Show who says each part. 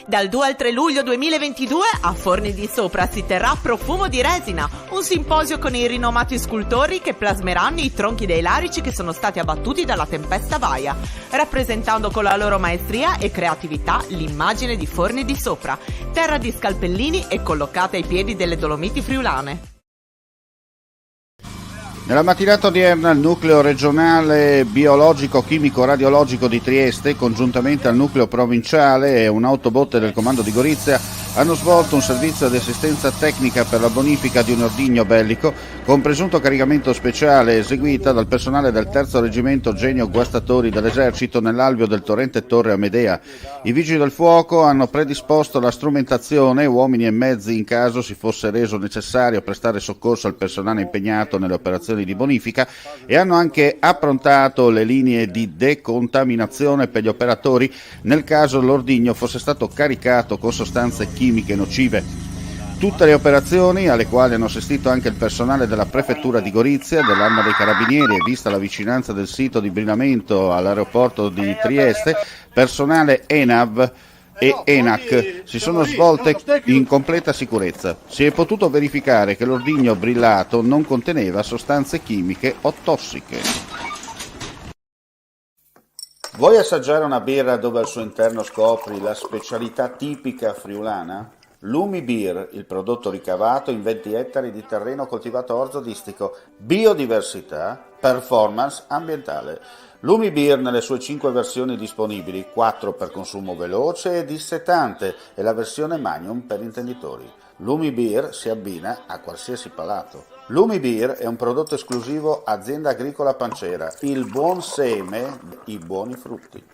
Speaker 1: Dal 2 al 3 luglio 2022 a Forni di Sopra si terrà Profumo di Resina, un simposio con i rinomati scultori che plasmeranno i tronchi dei larici che sono stati abbattuti dalla tempesta Vaia, rappresentando con la loro maestria e creatività l'immagine di Forni di Sopra, terra di scalpellini e collocata ai piedi delle Dolomiti friulane.
Speaker 2: Nella mattinata odierna il nucleo regionale biologico-chimico-radiologico di Trieste, congiuntamente al nucleo provinciale e un'autobotte del comando di Gorizia, hanno svolto un servizio di assistenza tecnica per la bonifica di un ordigno bellico con presunto caricamento speciale eseguita dal personale del 3° Reggimento Genio Guastatori dell'Esercito nell'alveo del torrente Torre Amedea. I vigili del fuoco hanno predisposto la strumentazione, uomini e mezzi in caso si fosse reso necessario prestare soccorso al personale impegnato nelle operazioni di bonifica, e hanno anche approntato le linee di decontaminazione per gli operatori nel caso l'ordigno fosse stato caricato con sostanze chimiche nocive. Tutte le operazioni, alle quali hanno assistito anche il personale della Prefettura di Gorizia, dell'Arma dei Carabinieri e vista la vicinanza del sito di brinamento all'aeroporto di Trieste, personale ENAV e ENAC, si sono svolte in completa sicurezza. Si è potuto verificare che l'ordigno brillato non conteneva sostanze chimiche o tossiche. Vuoi assaggiare una birra dove al suo interno scopri la specialità tipica friulana? Lumi Beer, il prodotto ricavato in 20 ettari di terreno coltivato orzodistico, biodiversità, performance ambientale. Lumi Beer nelle sue 5 versioni disponibili, 4 per consumo veloce e dissetante e la versione Magnum per intenditori. Lumi Beer si abbina a qualsiasi palato. Lumi Beer è un prodotto esclusivo Azienda Agricola Pancera, il buon seme, i buoni frutti.